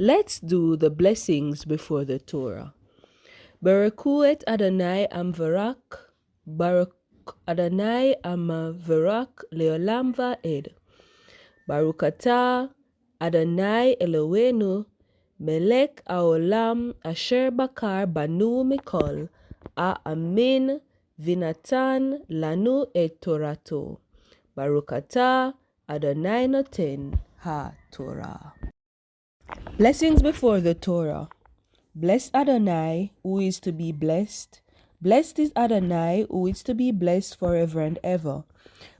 Let's do the blessings before the Torah. Baruch Adonai Amvarak, Baruch Adonai Amavarak Leolam Va'ed. Baruch atah Adonai Eloheinu, Melech Haolam Asher Bakar Banu Mikol, Amin Vinatan Lanu et Torato. Baruch atah Adonai Noten HaTorah. Blessings before the Torah. Bless Adonai, who is to be blessed. Blessed is Adonai, who is to be blessed forever and ever.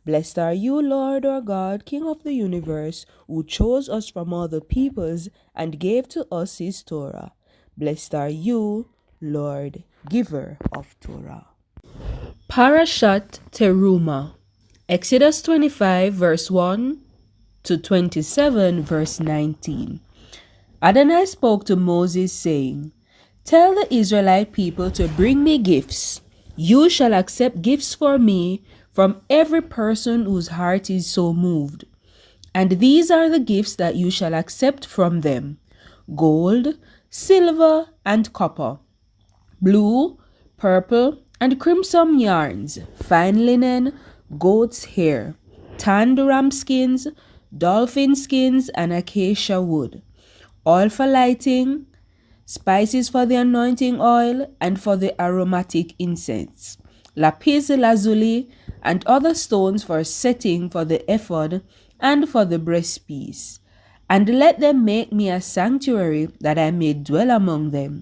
Blessed are you, Lord our God, King of the universe, who chose us from all the peoples and gave to us his Torah. Blessed are you, Lord, giver of Torah. Parashat Terumah. Exodus 25 verse 1 to 27 verse 19. Adonai spoke to Moses, saying, Tell the Israelite people to bring me gifts. You shall accept gifts for me from every person whose heart is so moved. And these are the gifts that you shall accept from them: gold, silver, and copper, blue, purple, and crimson yarns, fine linen, goat's hair, tanned ram skins, dolphin skins, and acacia wood, oil for lighting, spices for the anointing oil and for the aromatic incense, lapis lazuli, and other stones for setting for the ephod and for the breastpiece. And let them make me a sanctuary, that I may dwell among them,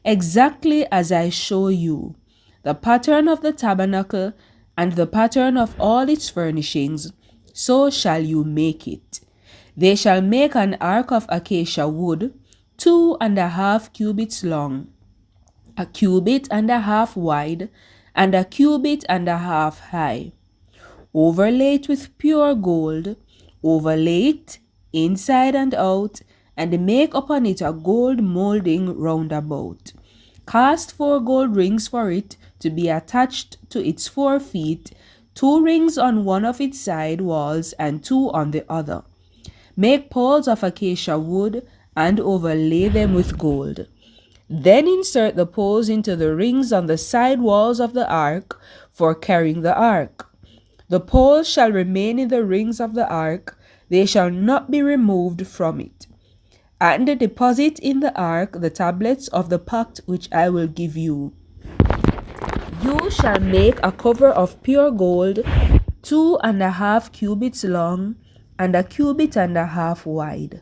exactly as I show you, the pattern of the tabernacle and the pattern of all its furnishings, so shall you make it. They shall make an ark of acacia wood, 2.5 cubits long, 1.5 cubits wide, and 1.5 cubits high. Overlay it with pure gold, overlay it inside and out, and make upon it a gold molding round about. Cast 4 gold rings for it to be attached to its 4 feet, 2 rings on one of its side walls and 2 on the other. Make poles of acacia wood and overlay them with gold. Then insert the poles into the rings on the side walls of the ark for carrying the ark. The poles shall remain in the rings of the ark, they shall not be removed from it. And deposit in the ark the tablets of the pact which I will give you. You shall make a cover of pure gold, 2.5 cubits long, and 1.5 cubits wide.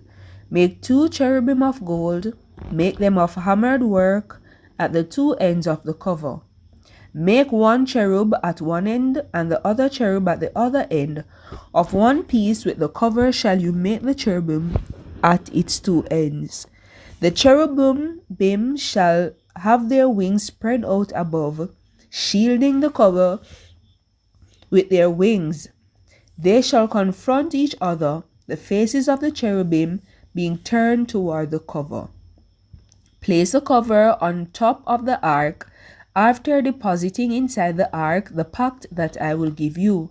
Make 2 cherubim of gold, make them of hammered work at the 2 ends of the cover. Make 1 cherub at one end, and the other cherub at the other end. Of one piece with the cover shall you make the cherubim at its 2 ends. The cherubim shall have their wings spread out above, shielding the cover with their wings. They shall confront each other, the faces of the cherubim being turned toward the cover. Place the cover on top of the ark, after depositing inside the ark the pact that I will give you.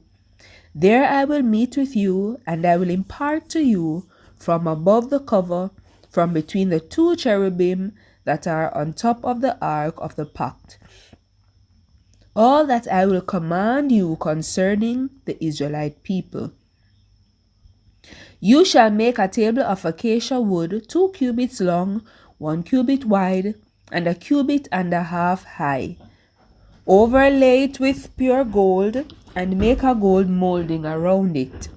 There I will meet with you, and I will impart to you from above the cover, from between the 2 cherubim that are on top of the ark of the pact, all that I will command you concerning the Israelite people. You shall make a table of acacia wood, 2 cubits long, 1 cubit wide, and 1.5 cubits high. Overlay it with pure gold, and make a gold molding around it.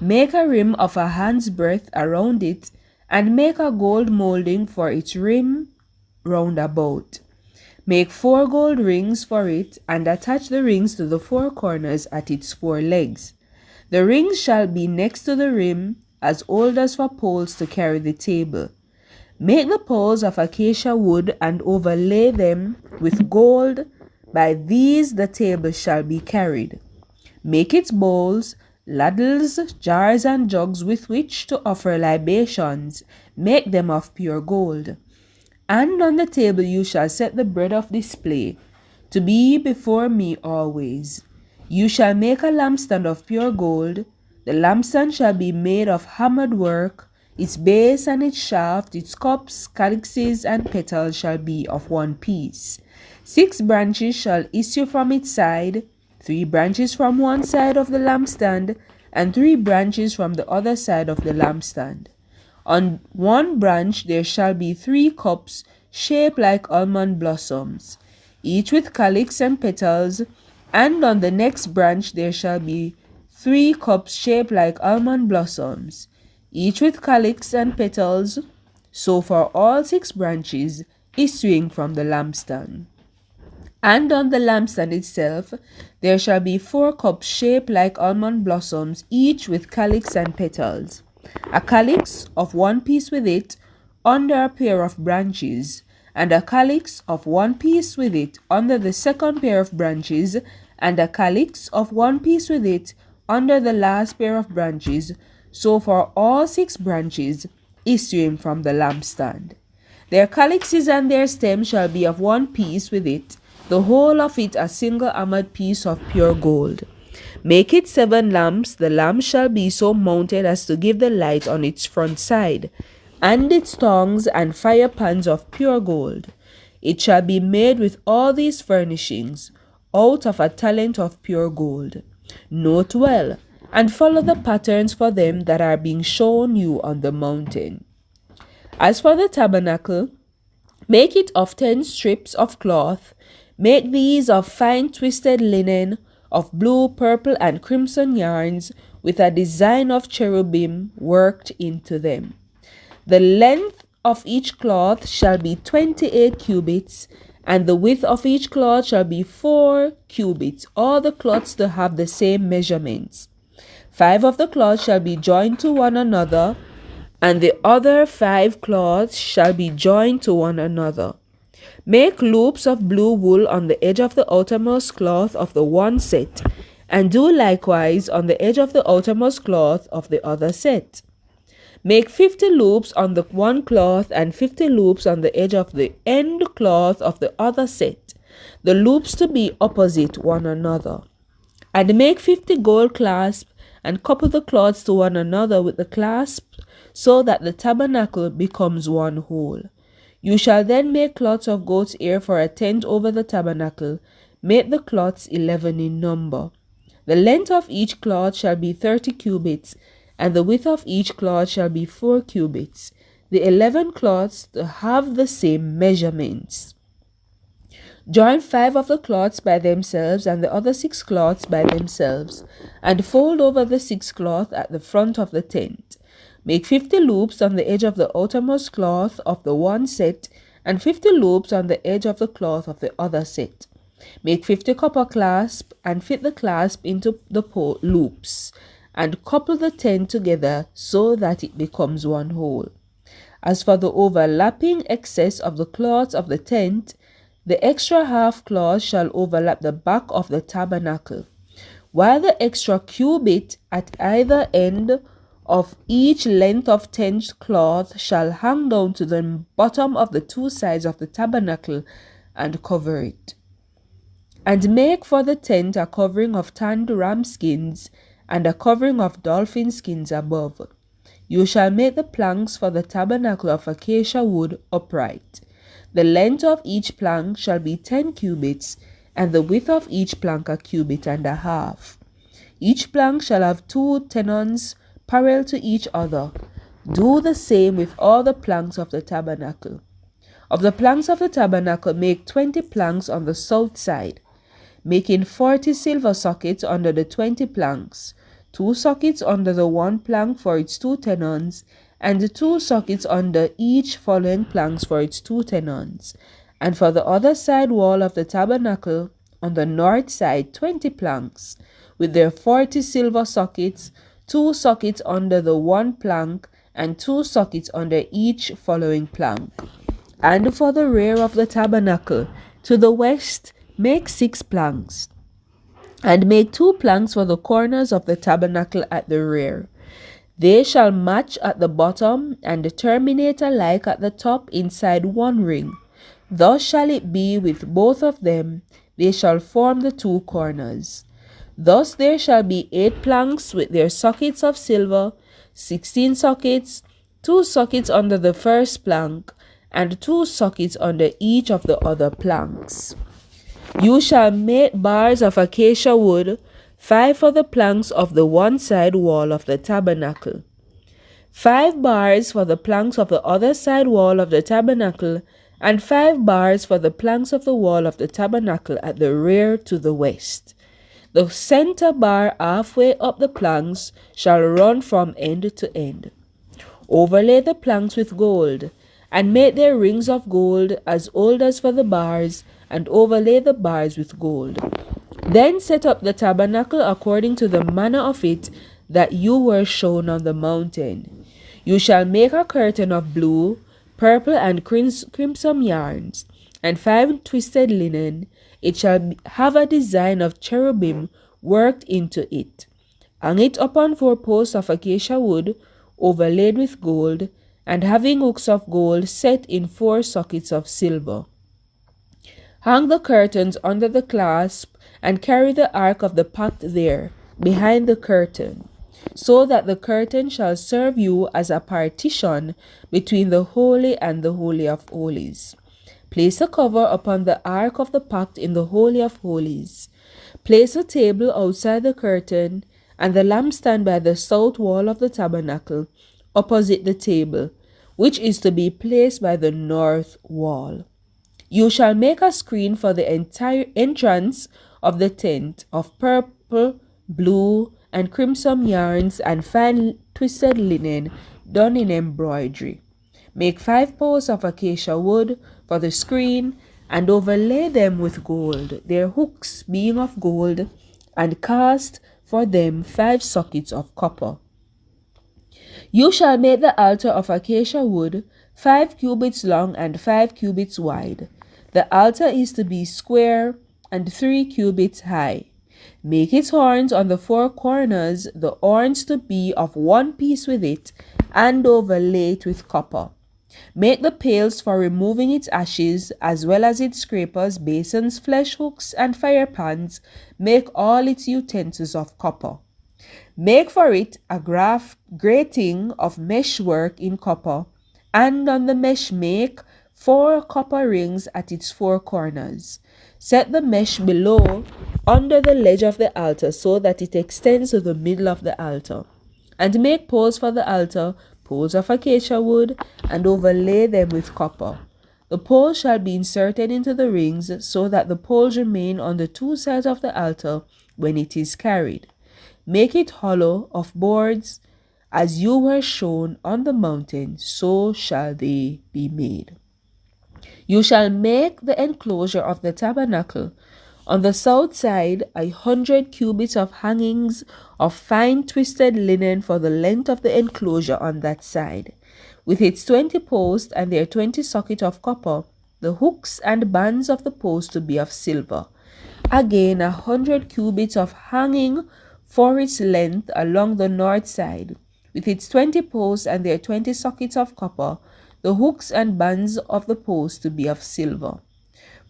Make a rim of a hand's breadth around it, and make a gold molding for its rim round about. Make 4 gold rings for it, and attach the rings to the 4 corners at its 4 legs. The rings shall be next to the rim, as old as for poles to carry the table. Make the poles of acacia wood, and overlay them with gold. By these the table shall be carried. Make its bowls, ladles, jars, and jugs with which to offer libations. Make them of pure gold. And on the table you shall set the bread of display, to be before me always. You shall make a lampstand of pure gold. The lampstand shall be made of hammered work. Its base and its shaft, its cups, calyxes, and petals shall be of one piece. 6 branches shall issue from its side, 3 branches from one side of the lampstand, and 3 branches from the other side of the lampstand. On one branch there shall be 3 cups shaped like almond blossoms, each with calyx and petals, and on the next branch there shall be 3 cups shaped like almond blossoms, each with calyx and petals, so for all 6 branches issuing from the lampstand. And on the lampstand itself there shall be 4 cups shaped like almond blossoms, each with calyx and petals. A calyx of one piece with it under a pair of branches, and a calyx of one piece with it under the second pair of branches, and a calyx of one piece with it under the last pair of branches, so for all 6 branches issuing from the lampstand. Their calyxes and their stems shall be of one piece with it, the whole of it a single amad piece of pure gold. Make it 7 lamps. The lamps shall be so mounted as to give the light on its front side, and its tongues and fire pans of pure gold. It shall be made with all these furnishings out of a talent of pure gold. Note well, and follow the patterns for them that are being shown you on the mountain. As for the tabernacle, make it of 10 strips of cloth. Make these of fine twisted linen, of blue, purple, and crimson yarns, with a design of cherubim worked into them. The length of each cloth shall be 28 cubits, and the width of each cloth shall be 4 cubits, all the cloths to have the same measurements. 5 of the cloths shall be joined to one another, and the other 5 cloths shall be joined to one another. Make loops of blue wool on the edge of the outermost cloth of the one set, and do likewise on the edge of the outermost cloth of the other set. Make 50 loops on the one cloth and 50 loops on the edge of the end cloth of the other set, the loops to be opposite one another. And make 50 gold clasps, and couple the cloths to one another with the clasps, so that the tabernacle becomes one whole. You shall then make cloths of goat's hair for a tent over the tabernacle. Make the cloths 11 in number. The length of each cloth shall be 30 cubits, and the width of each cloth shall be 4 cubits. The 11 cloths to have the same measurements. Join 5 of the cloths by themselves and the other 6 cloths by themselves, and fold over the 6 cloth at the front of the tent. Make 50 loops on the edge of the outermost cloth of the one set, and 50 loops on the edge of the cloth of the other set. Make 50 copper clasps, and fit the clasp into the loops, and couple the tent together so that it becomes one whole. As for the overlapping excess of the cloths of the tent, the extra half cloth shall overlap the back of the tabernacle, while the extra cubit at either end of each length of tent cloth shall hang down to the bottom of the 2 sides of the tabernacle and cover it. And make for the tent a covering of tanned ram skins and a covering of dolphin skins above. You shall make the planks for the tabernacle of acacia wood upright. The length of each plank shall be 10 cubits, and the width of each plank a cubit and a half. Each plank shall have 2 tenons parallel to each other. Do the same with all the planks of the tabernacle. Of the planks of the tabernacle, make 20 planks on the south side, making 40 silver sockets under the 20 planks, 2 sockets under the one plank for its 2 tenons, and 2 sockets under each following planks for its 2 tenons. And for the other side wall of the tabernacle, on the north side, 20 planks, with their 40 silver sockets, 2 sockets under the one plank, and 2 sockets under each following plank. And for the rear of the tabernacle, to the west, make 6 planks, and make 2 planks for the corners of the tabernacle at the rear. They shall match at the bottom and terminate alike at the top inside one ring. Thus shall it be with both of them. They shall form the 2 corners. Thus there shall be 8 planks with their sockets of silver, 16 sockets, 2 sockets under the first plank, and 2 sockets under each of the other planks. You shall make bars of acacia wood, 5 for the planks of the one side wall of the tabernacle, 5 bars for the planks of the other side wall of the tabernacle, and 5 bars for the planks of the wall of the tabernacle at the rear to the west. The center bar halfway up the planks shall run from end to end. Overlay the planks with gold, and make their rings of gold as old as for the bars, and overlay the bars with gold. Then set up the tabernacle according to the manner of it that you were shown on the mountain. You shall make a curtain of blue, purple, and crimson yarns, and 5 twisted linen. It shall have a design of cherubim worked into it. Hang it upon 4 posts of acacia wood, overlaid with gold, and having hooks of gold set in 4 sockets of silver. Hang the curtains under the clasp, and carry the ark of the pact there, behind the curtain, so that the curtain shall serve you as a partition between the holy and the holy of holies. Place a cover upon the ark of the pact in the holy of holies. Place a table outside the curtain, and the lampstand by the south wall of the tabernacle, opposite the table, which is to be placed by the north wall. You shall make a screen for the entire entrance of the tent of purple, blue, and crimson yarns and fine twisted linen done in embroidery. Make 5 posts of acacia wood for the screen, and overlay them with gold, their hooks being of gold, and cast for them 5 sockets of copper. You shall make the altar of acacia wood, 5 cubits long and 5 cubits wide. The altar is to be square and 3 cubits high. Make its horns on the 4 corners, the horns to be of one piece with it, and overlay it with copper. Make the pails for removing its ashes, as well as its scrapers, basins, flesh hooks, and fire pans. Make all its utensils of copper. Make for it a grating of meshwork in copper, and on the mesh make 4 copper rings at its 4 corners. Set the mesh below under the ledge of the altar so that it extends to the middle of the altar. And make poles for the altar, poles of acacia wood, and overlay them with copper. The poles shall be inserted into the rings so that the poles remain on the 2 sides of the altar when it is carried. Make it hollow of boards, as you were shown on the mountain, so shall they be made. You shall make the enclosure of the tabernacle on the south side 100 cubits of hangings of fine twisted linen for the length of the enclosure on that side, with its 20 posts and their 20 sockets of copper, the hooks and bands of the posts to be of silver. Again 100 cubits of hanging for its length along the north side, with its 20 posts and their 20 sockets of copper, the hooks and bands of the posts to be of silver.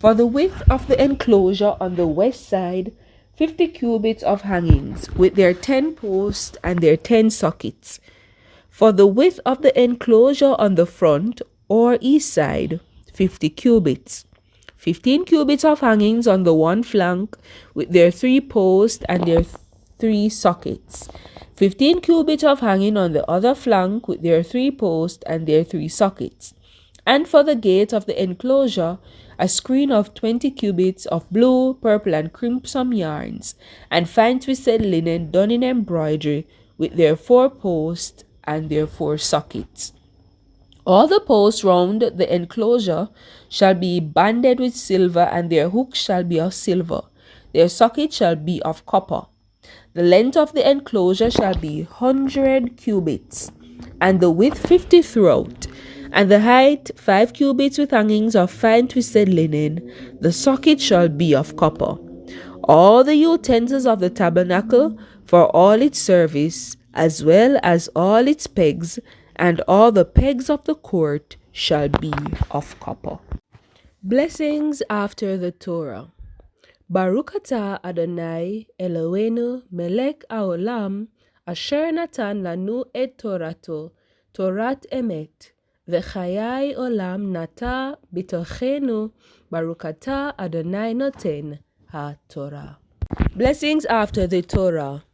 For the width of the enclosure on the west side, 50 cubits of hangings, with their 10 posts and their 10 sockets. For the width of the enclosure on the front or east side, 50 cubits. 15 cubits of hangings on the one flank, with their 3 posts and their 3 sockets. 15 cubits of hanging on the other flank, with their 3 posts and their 3 sockets. And for the gate of the enclosure, a screen of 20 cubits of blue, purple, and crimson yarns, and fine twisted linen done in embroidery, with their 4 posts and their 4 sockets. All the posts round the enclosure shall be banded with silver, and their hooks shall be of silver. Their sockets shall be of copper. The length of the enclosure shall be 100 cubits, and the width 50 throughout, and the height 5 cubits with hangings of fine twisted linen. The socket shall be of copper. All the utensils of the tabernacle for all its service, as well as all its pegs, and all the pegs of the court shall be of copper. Blessings after the Torah. Baruch atah Adonai Eloheinu melech haolam asher natan lanu et Torato Torat emet, v'chayai olam nata bitochenu, Baruch atah Adonai noten ha-Torah. Blessings after the Torah.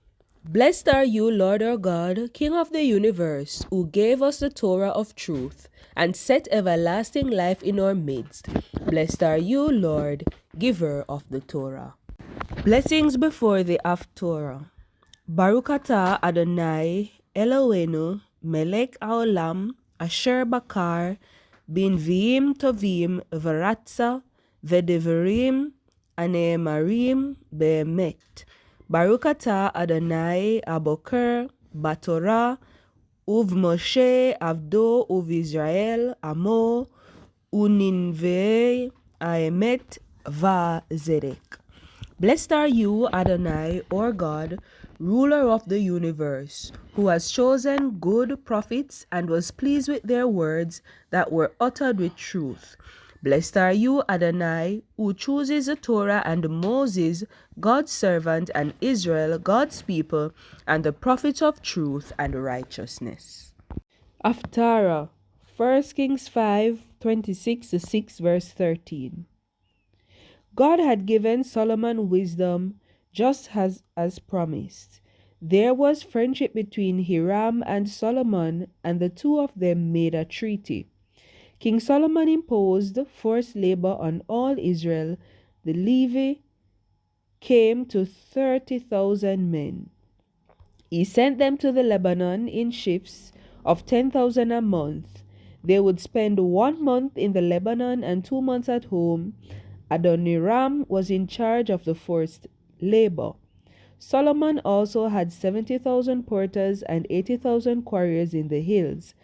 Blessed are you, Lord our God, King of the universe, who gave us the Torah of truth and set everlasting life in our midst. Blessed are you, Lord, giver of the Torah. Blessings before the Haftorah. Baruch atah Adonai Eloheinu melech haolam asher bakar b'nviim tovim v'ratza v'devarim aneemarim be'emet. Baruch atah Adonai aboker batorah uv'Moshe avdo uv'Israel amo uninvei haemet va'zedek. Blessed are you, Adonai, our God, ruler of the universe, who has chosen good prophets and was pleased with their words that were uttered with truth. Blessed are you, Adonai, who chooses the Torah and Moses, God's servant, and Israel, God's people, and the prophets of truth and righteousness. Haftarah, 1 Kings 5:26-6 verse 13. God had given Solomon wisdom just as promised. There was friendship between Hiram and Solomon, and the two of them made a treaty. King Solomon imposed forced labor on all Israel. The levy came to 30,000 men. He sent them to the Lebanon in shifts of 10,000 a month. They would spend 1 month in the Lebanon and 2 months at home. Adoniram was in charge of the forced labor. Solomon also had 70,000 porters and 80,000 quarriers in the hills.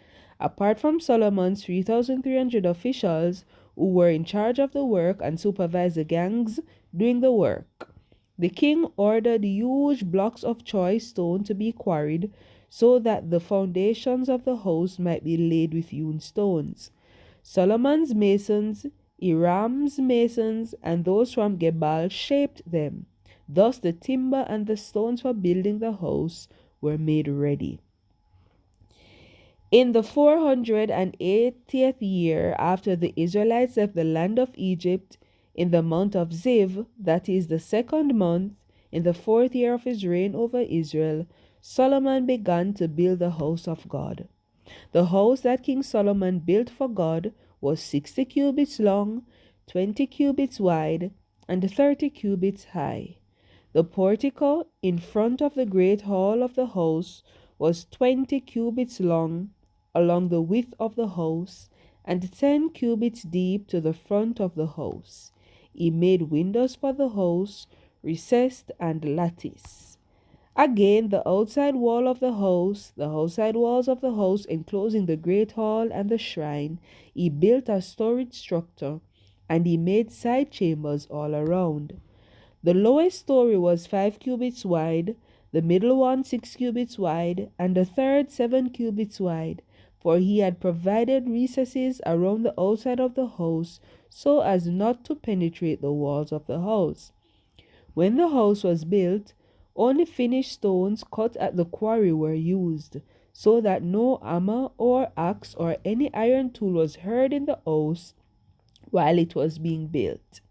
Apart from Solomon's 3,300 officials who were in charge of the work and supervised the gangs doing the work. The king ordered huge blocks of choice stone to be quarried so that the foundations of the house might be laid with hewn stones. Solomon's masons, Hiram's masons, and those from Gebal shaped them. Thus the timber and the stones for building the house were made ready. In the 480th year after the Israelites left the land of Egypt, in the month of Ziv, that is the 2nd month, in the 4th year of his reign over Israel, Solomon began to build the house of God. The house that King Solomon built for God was 60 cubits long, 20 cubits wide, and 30 cubits high. The portico in front of the great hall of the house was 20 cubits long along the width of the house, and 10 cubits deep to the front of the house. He made windows for the house, recessed and lattice. Again, the outside wall of the house, the outside walls of the house enclosing the great hall and the shrine, he built a storage structure, and he made side chambers all around. The lowest story was 5 cubits wide, the middle one 6 cubits wide, and the third 7 cubits wide, for he had provided recesses around the outside of the house so as not to penetrate the walls of the house. When the house was built, only finished stones cut at the quarry were used, so that no hammer or axe or any iron tool was heard in the house while it was being built.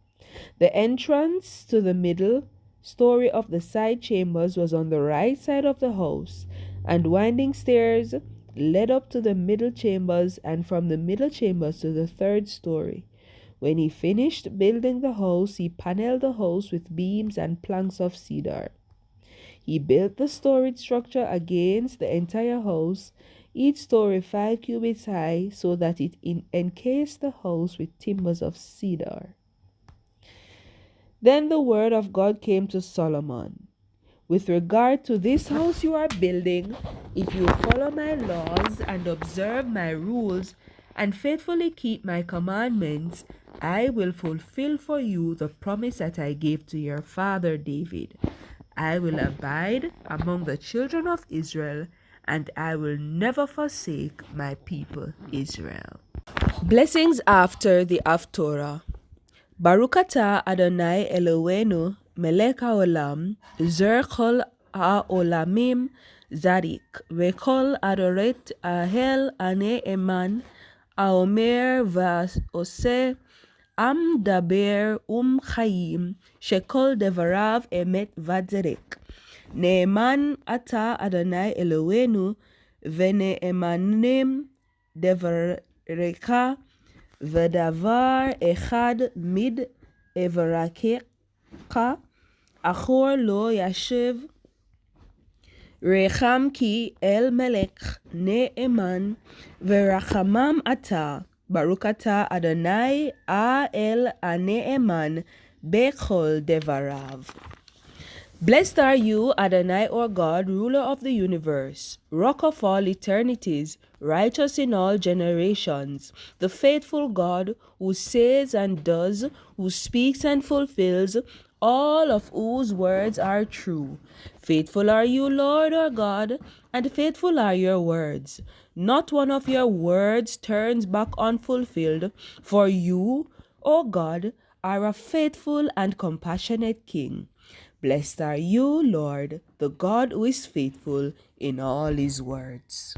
The entrance to the middle story of the side chambers was on the right side of the house, and winding stairs led up to the middle chambers and from the middle chambers to the 3rd story. When he finished building the house, he paneled the house with beams and planks of cedar. He built the storage structure against the entire house, each story 5 cubits high, so that it encased the house with timbers of cedar. Then the word of God came to Solomon. With regard to this house you are building, if you follow my laws and observe my rules and faithfully keep my commandments, I will fulfill for you the promise that I gave to your father David. I will abide among the children of Israel, and I will never forsake my people Israel. Blessings after the Haftorah. Baruch atah Adonai Eloheinu melech haolam zer kol haolamim Zadik, Vekol Adoret Ahel Ane Eman, Aomer Vas Ose, Am Daber Chaim, Shekol Devarav Emet Vadzedek. Neeman Ata Adonai Eloheinu, Veneemanim Devareka, Vedavar Echad Mid Evarakecha, Achor Lo Yashiv, Recham Ki El Melech Neeman, Verachamam Ata, Baruch Ata Adonai A El Aneeman, Bechol Devarav. Blessed are you, Adonai, our God, ruler of the universe, rock of all eternities, righteous in all generations, the faithful God who says and does, who speaks and fulfills, all of whose words are true. Faithful are you, Lord our God, and faithful are your words. Not one of your words turns back unfulfilled, for you, O God, are a faithful and compassionate King. Blessed are you, Lord, the God who is faithful in all his words.